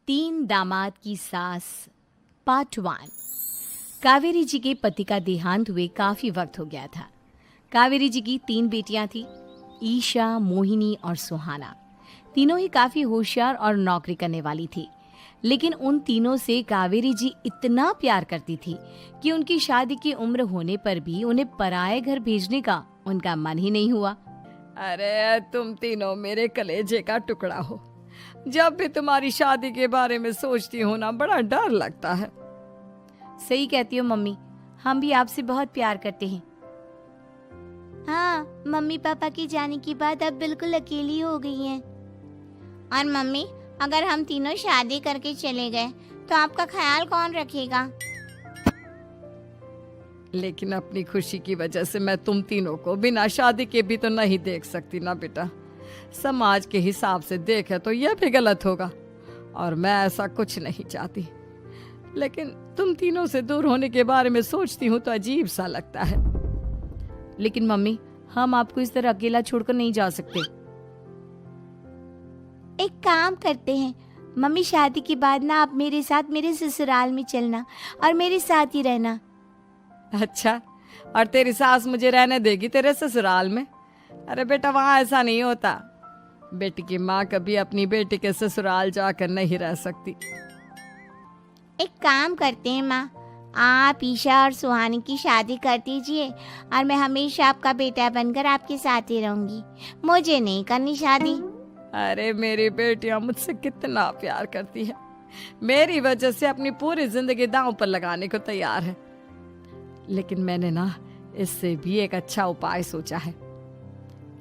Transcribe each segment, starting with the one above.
तीन दामाद की सास पार्ट 1। कावेरी जी के पति का देहांत हुए काफी वक्त हो गया था। कावेरी जी की 3 बेटियां थी, ईशा, मोहिनी और सुहाना। तीनों ही काफी होशियार और नौकरी करने वाली थी, लेकिन उन तीनों से कावेरी जी इतना प्यार करती थी कि उनकी शादी की उम्र होने पर भी उन्हें पराये घर भेजने का उनका मन ही नहीं हुआ। अरे तुम तीनों मेरे कलेजे का टुकड़ा हो। जब भी तुम्हारी शादी के बारे में सोचती हूँ ना, बड़ा डर लगता है। सही कहती हो मम्मी, हम भी आपसे बहुत प्यार करते हैं। हाँ, मम्मी पापा की जाने के बाद अब बिल्कुल अकेली हो गई हैं। और मम्मी, अगर हम तीनों शादी करके चले गए तो आपका ख्याल कौन रखेगा? लेकिन अपनी खुशी की वजह से मैं तुम तीनों को बिना शादी के भी तो नहीं देख सकती ना बेटा। समाज के हिसाब से देखे तो यह भी गलत होगा, और मैं ऐसा कुछ नहीं चाहती। लेकिन तुम तीनों से दूर होने के बारे में सोचती हूँ तो अजीब सा लगता है। लेकिन मम्मी, हम आपको इस तरह अकेला छोड़कर नहीं जा सकते। एक काम करते हैं मम्मी, शादी के बाद ना आप मेरे साथ मेरे ससुराल में चलना और मेरे साथ ही रहना। अच्छा, और तेरी सास मुझे रहने देगी तेरे ससुराल में? अरे बेटा, वहाँ ऐसा नहीं होता। बेटी की माँ कभी अपनी बेटी के ससुराल जाकर नहीं रह सकती। एक काम करते हैं माँ, आप ईशा और सुहानी की शादी कर दीजिए और मैं हमेशा आपका बेटा बनकर आपके साथ ही रहूंगी। मुझे नहीं करनी शादी। अरे मेरी बेटियां मुझसे कितना प्यार करती है, मेरी वजह से अपनी पूरी जिंदगी दांव पर लगाने को तैयार है। लेकिन मैंने ना इससे भी एक अच्छा उपाय सोचा है।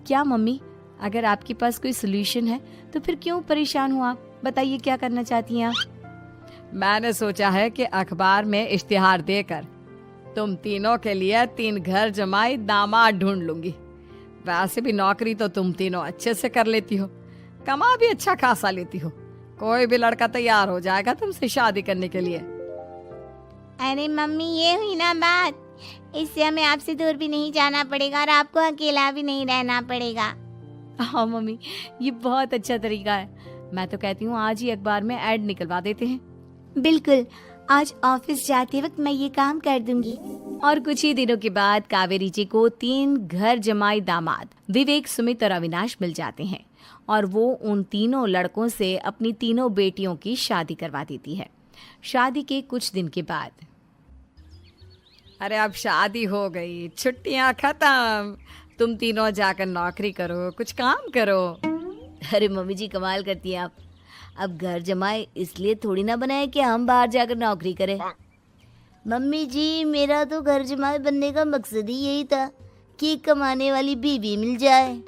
क्या मम्मी? अगर आपके पास कोई सोल्यूशन है तो फिर क्यों परेशान हो आप? बताइए, क्या करना चाहती हैं आप? मैंने सोचा है कि अखबार में इश्तिहार देकर तुम तीनों के लिए 3 घर जमाई दामाद ढूंढ लूंगी। वैसे भी नौकरी तो तुम तीनों अच्छे से कर लेती हो, कमा भी अच्छा खासा लेती हो। कोई भी लड़का तैयार हो जाएगा तुमसे शादी करने के लिए। अरे मम्मी, ये हुई ना बात। इससे हमें आपसे दूर भी नहीं जाना पड़ेगा और आपको अकेला भी नहीं रहना पड़ेगा। हाँ मम्मी, ये बहुत अच्छा तरीका है। मैं तो कहती हूँ आज ही अखबार में ऐड निकलवा देते हैं। बिल्कुल, आज ऑफिस जाते वक्त मैं ये काम कर दूंगी। और कुछ ही दिनों के बाद कावेरी जी को 3 घर जमाई दामाद विवेक, सुमित और अविनाश मिल जाते हैं और वो उन तीनों लड़कों से अपनी तीनों बेटियों की शादी करवा देती है। शादी के कुछ दिन के बाद, अरे अब शादी हो गई, छुट्टियां खत्म, तुम तीनों जाकर नौकरी करो, कुछ काम करो। अरे मम्मी जी, कमाल करती हैं आप। अब घर जमाए इसलिए थोड़ी ना बनाए कि हम बाहर जाकर नौकरी करें। मम्मी जी, मेरा तो घर जमाई बनने का मकसद ही यही था कि कमाने वाली बीवी मिल जाए।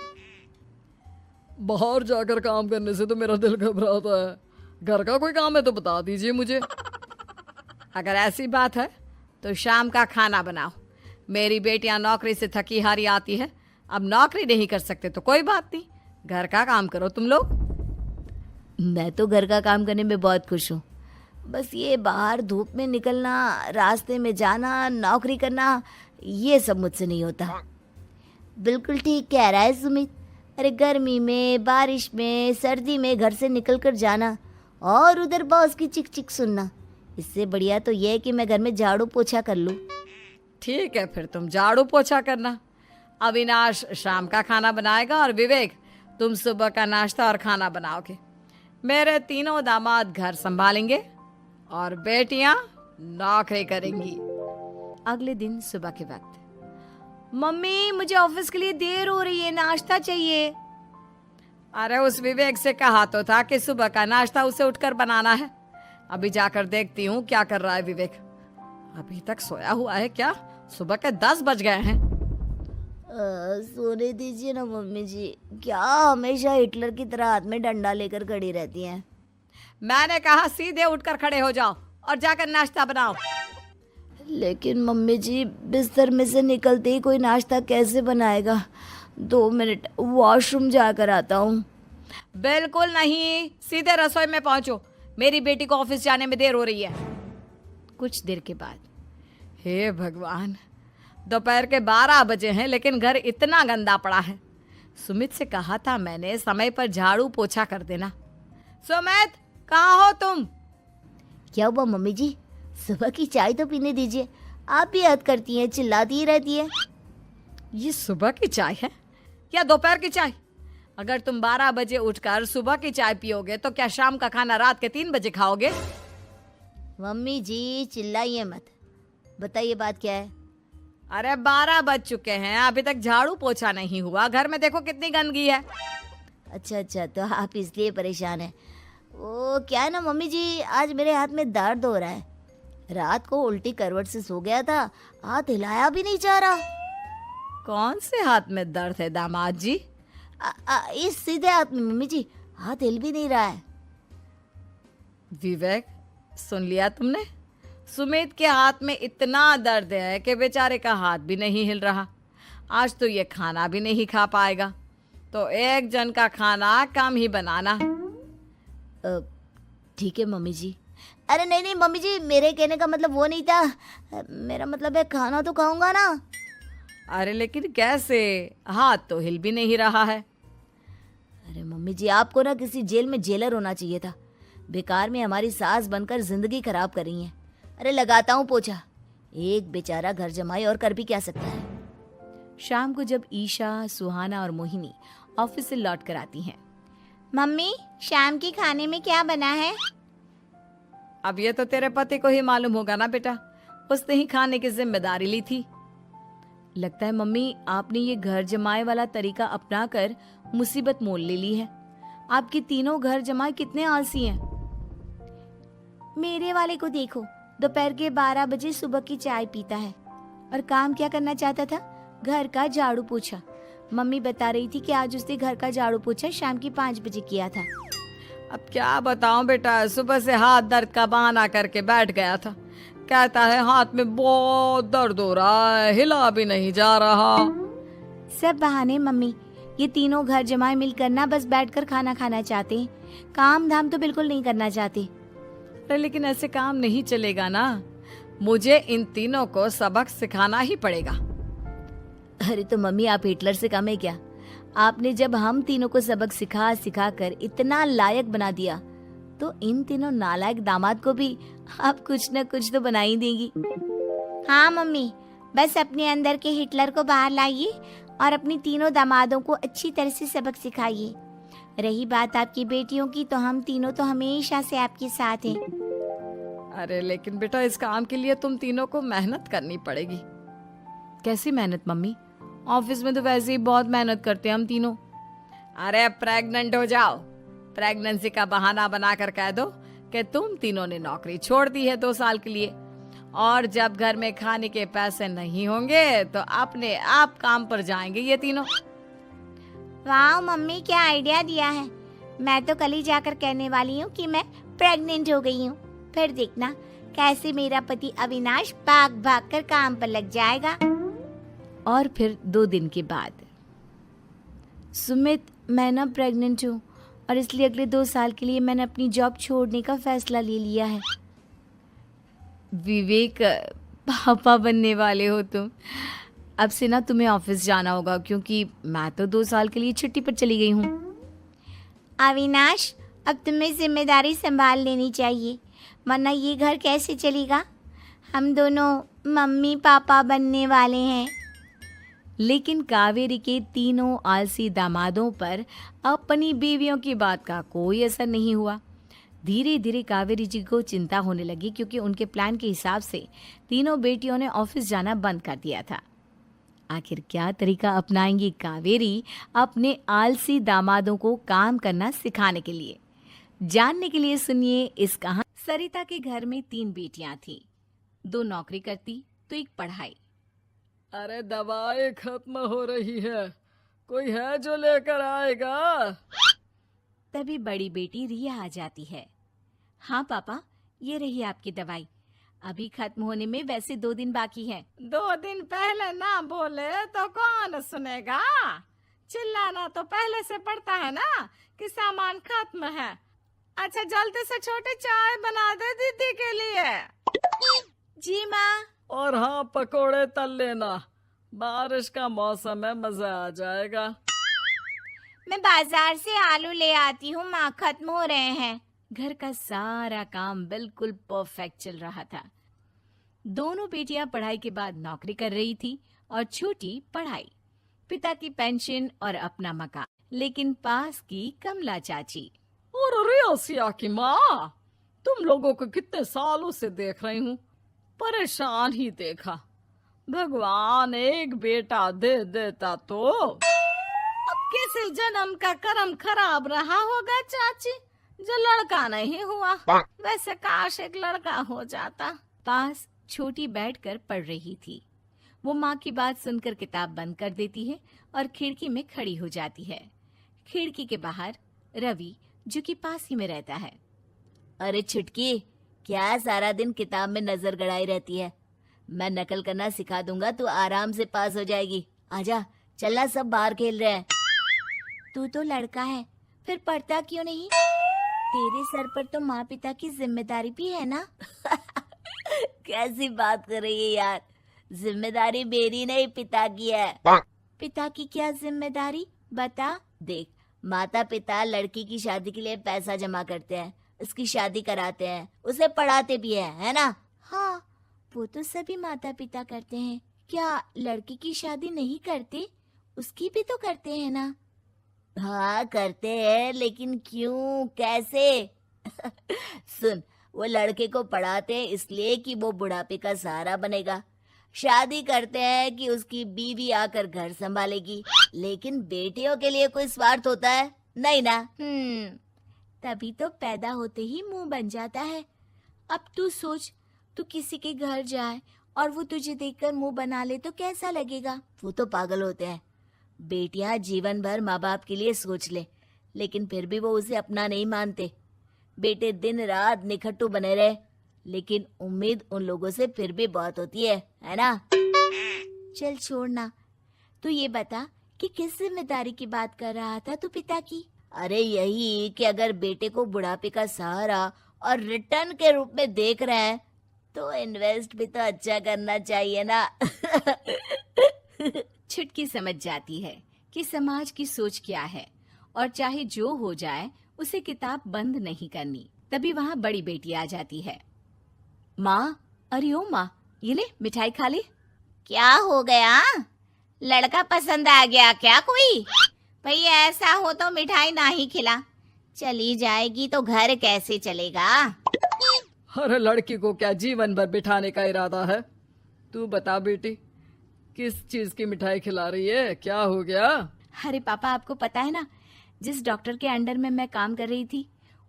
बाहर जाकर काम करने से तो मेरा दिल घबराता है। घर का कोई काम है तो बता दीजिए मुझे। अगर ऐसी बात है तो शाम का खाना बनाओ। मेरी बेटियां नौकरी से थकी हारी आती है, अब नौकरी नहीं कर सकते तो कोई बात नहीं, घर का काम करो तुम लोग। मैं तो घर का काम करने में बहुत खुश हूँ, बस ये बाहर धूप में निकलना, रास्ते में जाना, नौकरी करना, ये सब मुझसे नहीं होता। बिल्कुल ठीक कह रहा है सुमित। अरे गर्मी में, बारिश में, सर्दी में घर से निकल कर जाना और उधर बॉस की चिक चिक सुनना, इससे बढ़िया तो ये है कि मैं घर में झाड़ू पोछा कर लूँ। ठीक है, फिर तुम झाड़ू पोछा करना। अविनाश शाम का खाना बनाएगा और विवेक तुम सुबह का नाश्ता और खाना बनाओगे। मेरे तीनों दामाद घर संभालेंगे और बेटियां नौकरी करेंगी। अगले दिन सुबह के वक्त, मम्मी मुझे ऑफिस के लिए देर हो रही है, नाश्ता चाहिए। अरे उस विवेक से कहा तो था कि सुबह का नाश्ता उसे उठकर बनाना है। अभी जाकर देखती हूँ क्या कर रहा है विवेक। अभी तक सोया हुआ है क्या? सुबह के 10 बज गए हैं। सोने दीजिए ना मम्मी जी, क्या हमेशा हिटलर की तरह हाथ में डंडा लेकर खड़ी रहती हैं। मैंने कहा सीधे उठकर खड़े हो जाओ और जाकर नाश्ता बनाओ। लेकिन मम्मी जी, बिस्तर में से निकलते ही कोई नाश्ता कैसे बनाएगा? 2 मिनट, वॉशरूम जाकर आता हूँ। बिल्कुल नहीं, सीधे रसोई में पहुंचो, मेरी बेटी को ऑफिस जाने में देर हो रही है। कुछ देर के बाद, हे भगवान, दोपहर के 12 बजे हैं लेकिन घर इतना गंदा पड़ा है। सुमित से कहा था मैंने समय पर झाड़ू पोछा कर देना। सुमित, कहाँ हो तुम? क्या हुआ मम्मी जी, सुबह की चाय तो पीने दीजिए। आप भी हद करती हैं, चिल्लाती ही रहती है। ये सुबह की चाय है या दोपहर की चाय? अगर तुम 12 बजे उठकर सुबह की चाय पियोगे तो क्या शाम का खाना रात के 3 बजे खाओगे? मम्मी जी चिल्लाइए मत, बताइए बात क्या है। अरे 12 बज चुके हैं, अभी तक झाड़ू पोछा नहीं हुआ। घर में देखो कितनी गंदगी है। अच्छा, तो आप इसलिए परेशान हैं। वो क्या है ना मम्मी जी, आज मेरे हाथ में दर्द हो रहा है। रात को उल्टी करवट से सो गया था, हाथ हिलाया भी नहीं जा रहा। कौन से हाथ में दर्द है दामाद जी? इस सीधे हाथ में मम्मी जी, हाथ हिल भी नहीं रहा है। विवेक, सुन लिया तुमने? सुमित के हाथ में इतना दर्द है कि बेचारे का हाथ भी नहीं हिल रहा। आज तो ये खाना भी नहीं खा पाएगा, तो एक जन का खाना कम ही बनाना। ठीक है मम्मी जी। अरे नहीं मम्मी जी, मेरे कहने का मतलब वो नहीं था। मेरा मतलब है खाना तो खाऊंगा ना। अरे लेकिन कैसे? हाथ तो हिल भी नहीं रहा है। अरे मम्मी जी, आपको ना किसी जेल में जेलर होना चाहिए था। बेकार में हमारी सास बनकर जिंदगी खराब कर रही हैं। अरे लगाता हूँ पोछा। एक बेचारा घर जमाई और कर भी क्या सकता है। शाम को जब ईशा, सुहाना और मोहिनी ऑफिस से लौट कर आती हैं। मम्मी, शाम के खाने में क्या बना है? अब ये तो तेरे पति को ही मालूम होगा ना बेटा, उसने ही खाने की जिम्मेदारी ली थी। लगता है मम्मी आपने ये घर जमाए वाला तरीका अपनाकर मुसीबत मोल ले ली है। आपके तीनों घर जमाए कितने आलसी हैं। मेरे वाले को देखो, दोपहर के 12 बजे सुबह की चाय पीता है और काम क्या करना चाहता था? घर का झाड़ू पोछा। मम्मी बता रही थी कि आज उसने घर का झाड़ू पोछा शाम के 5 बजे किया था। अब क्या बताऊं बेटा, सुबह से हाथ दर्द का बहाना करके बैठ गया था। कहता है हाथ में बहुत दर्द हो रहा है, हिला भी नहीं जा रहा। सब बहाने मम्मी। ये तीनों घर जमाए मिलकर ना बस बैठकर खाना खाना चाहते हैं, काम धाम तो बिल्कुल नहीं करना चाहते। अरे लेकिन ऐसे काम नहीं चलेगा ना, मुझे इन तीनों को सबक सिखाना ही पड़ेगा। अरे तो मम्मी, आप हिटलर से कम है क्या? आपने जब हम तीनों को सबक सिखा कर इतना लायक बना दिया, तो इन तीनों नालायक दामाद को भी आप कुछ न कुछ तो बना ही देंगी। हाँ मम्मी, बस अपने अंदर के हिटलर को बाहर लाइए और अपनी तीनों दामादों को अच्छी तरह से सबक सिखाइए। रही बात आपकी बेटियों की, तो हम तीनों तो हमेशा से आपके साथ हैं। अरे लेकिन बेटा, इस काम के लिए तुम तीनों को मेहनत करनी पड़ेगी। कैसी मेहनत मम्मी? ऑफिस में तो वैसे ही बहुत मेहनत करते हैं हम तीनों। अरे प्रेग्नेंट हो जाओ, प्रेगनेंसी का बहाना बनाकर कह दो कि तुम तीनों ने नौकरी छोड़ दी है 2 साल के लिए, और जब घर में खाने के पैसे नहीं होंगे तो अपने आप काम पर जाएंगे ये तीनों। वाह मम्मी, क्या आइडिया दिया है। मैं तो कल ही जाकर कहने वाली हूँ कि मैं प्रेग्नेंट हो गई हूँ। फिर देखना कैसे मेरा पति अविनाश भाग भाग कर काम पर लग जाएगा। और फिर 2 दिन के बाद, सुमित, मैं ना प्रेग्नेंट हूँ और इसलिए अगले 2 साल के लिए मैंने अपनी जॉब छोड़ने का फैसला ले लिया है। विवेक, पापा बनने वाले हो तुम। अब से ना तुम्हें ऑफिस जाना होगा, क्योंकि मैं तो 2 साल के लिए छुट्टी पर चली गई हूँ। अविनाश, अब तुम्हें जिम्मेदारी संभाल लेनी चाहिए, वरना ये घर कैसे चलेगा। हम दोनों मम्मी पापा बनने वाले हैं। लेकिन कावेरी के तीनों आलसी दामादों पर अपनी बीवियों की बात का कोई असर नहीं हुआ। धीरे धीरे कावेरी जी को चिंता होने लगी, क्योंकि उनके प्लान के हिसाब से तीनों बेटियों ने ऑफिस जाना बंद कर दिया था। आखिर क्या तरीका अपनाएंगी कावेरी अपने आलसी दामादों को काम करना सिखाने के लिए? जानने के लिए सुनिए इस कहानी। सरिता के घर में 3 बेटियां थीं। 2 नौकरी करती तो एक पढ़ाई। अरे दवाई खत्म हो रही है, कोई है जो लेकर आएगा? तभी बड़ी बेटी रिया आ जाती है। हाँ पापा, ये रही आपकी दवाई। अभी खत्म होने में वैसे 2 दिन बाकी है। 2 दिन पहले ना बोले तो कौन सुनेगा? चिल्लाना तो पहले से पड़ता है ना कि सामान खत्म है। अच्छा जल्दी से छोटी चाय बना दे दीदी के लिए। जी माँ। और हाँ, पकोड़े तल लेना, बारिश का मौसम है, मजा आ जाएगा। मैं बाजार से आलू ले आती हूँ माँ, खत्म हो रहे हैं। घर का सारा काम बिल्कुल परफेक्ट चल रहा था। दोनों बेटियां पढ़ाई के बाद नौकरी कर रही थी और छोटी पढ़ाई, पिता की पेंशन और अपना मकान। लेकिन पास की कमला चाची, और अरे आसिया की माँ, तुम लोगों को कितने सालों से देख रही हूँ, परेशान ही देखा। भगवान एक बेटा दे देता तो। अब किसी जन्म का कर्म खराब रहा होगा चाची, जो लड़का नहीं हुआ। वैसे काश एक लड़का हो जाता। पास छोटी बैठकर पढ़ रही थी। वो माँ की बात सुनकर किताब बंद कर देती है और खिड़की में खड़ी हो जाती है। खिड़की के बाहर रवि, जो कि पास ही में रहता है। अरे छुटकी, क्या सारा दिन किताब में नजर गड़ाई रहती है? मैं नकल करना सिखा दूंगा, तू आराम से पास हो जाएगी। आजा, चलना, सब बाहर खेल रहे हैं। तू तो लड़का है, फिर पढ़ता क्यों नहीं? तेरे सर पर तो माँ पिता की जिम्मेदारी भी है ना। कैसी बात कर रही है यार? जिम्मेदारी मेरी नहीं, पिता की है। पिता की क्या जिम्मेदारी, बता। देख, माता पिता लड़की की शादी के लिए पैसा जमा करते हैं, उसकी शादी कराते हैं, उसे पढ़ाते भी है ना? हाँ, वो तो सभी माता पिता करते हैं। क्या लड़की की शादी नहीं करते? उसकी भी तो करते हैं ना? हाँ करते हैं, लेकिन क्यों, कैसे? सुन, वो लड़के को पढ़ाते हैं इसलिए कि वो बुढ़ापे का सहारा बनेगा। शादी करते हैं कि उसकी बीवी आकर घर संभालेगी। लेकिन बेटियों के लिए कोई स्वार्थ होता है? नहीं ना। तभी तो पैदा होते ही मुंह बन जाता है। अब तू सोच, तू किसी के घर जाए और वो तुझे देखकर मुंह बना ले तो कैसा लगेगा? वो तो पागल होते हैं। बेटियां जीवन भर माँ बाप के लिए सोच ले, लेकिन फिर भी वो उसे अपना नहीं मानते। बेटे दिन रात निखट्टू बने रहे, लेकिन उम्मीद उन लोगों से फिर भी बहुत होती है ना? चल छोड़ना, तू ये बता कि किस जिम्मेदारी की बात कर रहा था तू पिता की? अरे यही कि अगर बेटे को बुढ़ापे का सहारा और रिटर्न के रूप में देख रहे हैं तो इन्वेस्ट भी तो अच्छा करना चाहिए ना। छुटकी समझ जाती है कि समाज की सोच क्या है और चाहे जो हो जाए उसे किताब बंद नहीं करनी। तभी वहाँ बड़ी बेटी आ जाती है। माँ, अरे ओ माँ, ये ले मिठाई खा ले। क्या हो गया? लड़का पसंद आ गया क्या कोई? भाई ऐसा हो तो मिठाई ना ही खिला, चली जाएगी तो घर कैसे चलेगा? अरे लड़की को क्या जीवन भर बिठाने का इरादा है? तू बता बेटी, किस चीज की मिठाई खिला रही है? क्या हो गया? अरे पापा, आपको पता है ना, जिस डॉक्टर के अंडर में मैं काम कर रही थी,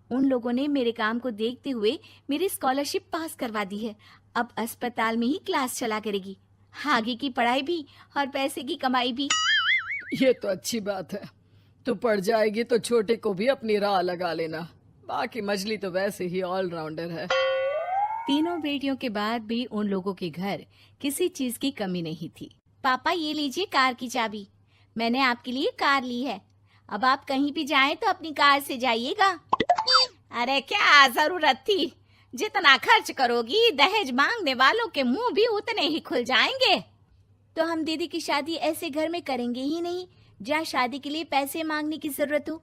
उन लोगों ने मेरे काम को देखते हुए मेरी स्कॉलरशिप पास करवा दी है। अब अस्पताल में ही क्लास चला करेगी, आगे की पढ़ाई भी और पैसे की कमाई भी। ये तो अच्छी बात है। तू पढ़ जाएगी तो छोटे को भी अपनी राह लगा लेना। बाकी मजली तो वैसे ही ऑलराउंडर है। तीनों बेटियों के बाद भी उन लोगों के घर किसी चीज की कमी नहीं थी। पापा ये लीजिए कार की चाबी, मैंने आपके लिए कार ली है। अब आप कहीं भी जाएं तो अपनी कार से जाइएगा। अरे क्या जरूरत थी, जितना खर्च करोगी दहेज मांगने वालों के मुंह भी उतने ही खुल जाएंगे। तो हम दीदी की शादी ऐसे घर में करेंगे ही नहीं जहाँ शादी के लिए पैसे मांगने की जरूरत हो।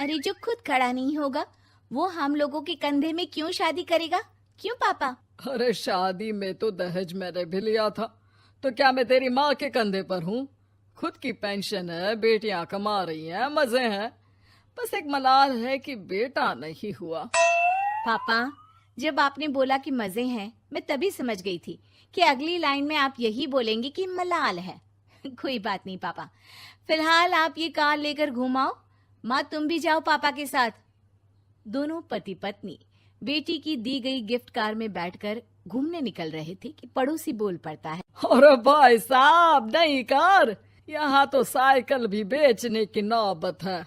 अरे जो खुद खड़ा नहीं होगा वो हम लोगों के कंधे में क्यों शादी करेगा? क्यों पापा? अरे शादी में तो दहेज मैंने भी लिया था, तो क्या मैं तेरी माँ के कंधे पर हूँ? खुद की पेंशन है, बेटियां कमा रही हैं, मजे हैं। बस एक मलाल है कि बेटा नहीं हुआ। पापा, जब आपने बोला कि मजे हैं, मैं तभी समझ गई थी कि अगली लाइन में आप यही बोलेंगे कि मलाल है। कोई बात नहीं पापा, फिलहाल आप ये कार लेकर घुमाओ। माँ तुम भी जाओ पापा के साथ। दोनों पति पत्नी बेटी की दी गई गिफ्ट कार में बैठकर घूमने निकल रहे थे कि पड़ोसी बोल पड़ता है, अरे भाई साहब, नहीं कार, यहाँ तो साइकिल भी बेचने की नौबत है।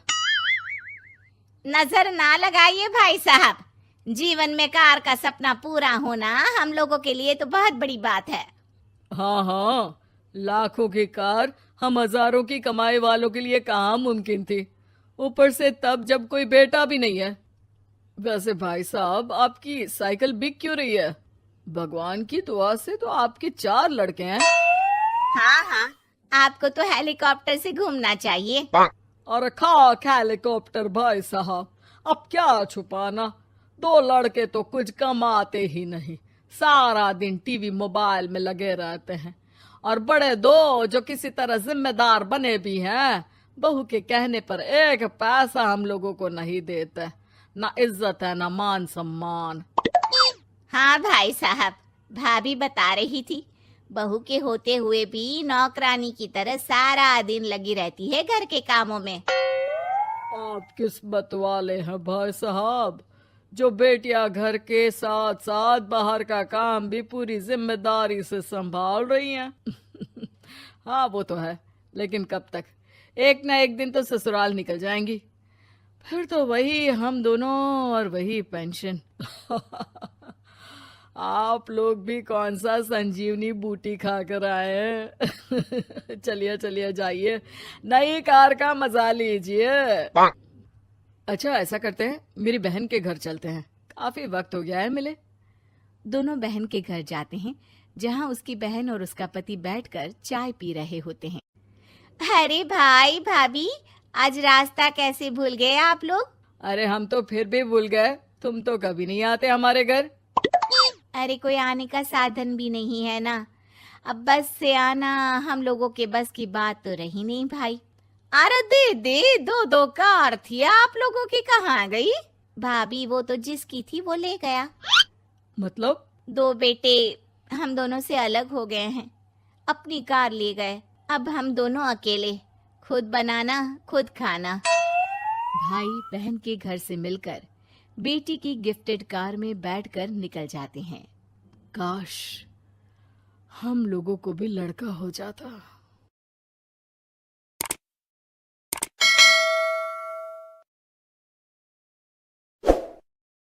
नजर ना लगाइए भाई साहब, जीवन में कार का सपना पूरा होना हम लोगों के लिए तो बहुत बड़ी बात है। हाँ हाँ, लाखों की कार हम हजारों की कमाई वालों के लिए कहाँ मुमकिन थी, ऊपर से तब जब कोई बेटा भी नहीं है। वैसे भाई साहब, आपकी साइकिल बिक क्यों रही है? भगवान की दुआ से तो आपके 4 लड़के हैं। हाँ हाँ, आपको तो हेलीकॉप्टर से घूमना चाहिए। और खाक हेलीकॉप्टर भाई साहब, अब क्या छुपाना, दो लड़के तो कुछ कमाते ही नहीं, सारा दिन टीवी मोबाइल में लगे रहते हैं। और बड़े दो जो किसी तरह जिम्मेदार बने भी हैं, बहू के कहने पर एक पैसा हम लोगों को नहीं देते। ना इज्जत है ना मान सम्मान। हाँ भाई साहब, भाभी बता रही थी, बहू के होते हुए भी नौकरानी की तरह सारा दिन लगी रहती है घर के कामों में। आप किस्मत वाले हैं भाई साहब, जो बेटियां घर के साथ साथ बाहर का काम भी पूरी जिम्मेदारी से संभाल रही हैं। हाँ वो तो है, लेकिन कब तक? एक ना एक दिन तो ससुराल निकल जाएंगी, फिर तो वही हम दोनों और वही पेंशन। आप लोग भी कौन सा संजीवनी बूटी खा कर आए हैं। चलिए चलिए जाइए, नई कार का मजा लीजिए। अच्छा ऐसा करते हैं, मेरी बहन के घर चलते हैं, काफी वक्त हो गया है मिले। दोनों बहन के घर जाते हैं, जहां उसकी बहन और उसका पति बैठकर चाय पी रहे होते हैं। अरे भाई भाभी, आज रास्ता कैसे भूल गए आप लोग? अरे हम तो फिर भी भूल गए, तुम तो कभी नहीं आते हमारे घर। अरे कोई आने का साधन भी नहीं है ना, अब बस से आना हम लोगों के बस की बात तो रही नहीं भाई। अरे दे दे, दो दो कार थी आप लोगों की, कहाँ गई? भाभी वो तो जिसकी थी वो ले गया। मतलब? दो बेटे हम दोनों से अलग हो गए हैं, अपनी कार ले गए, अब हम दोनों अकेले, खुद बनाना खुद खाना। भाई बहन के घर से मिलकर बेटी की गिफ्टेड कार में बैठकर निकल जाते हैं। काश हम लोगों को भी लड़का हो जाता।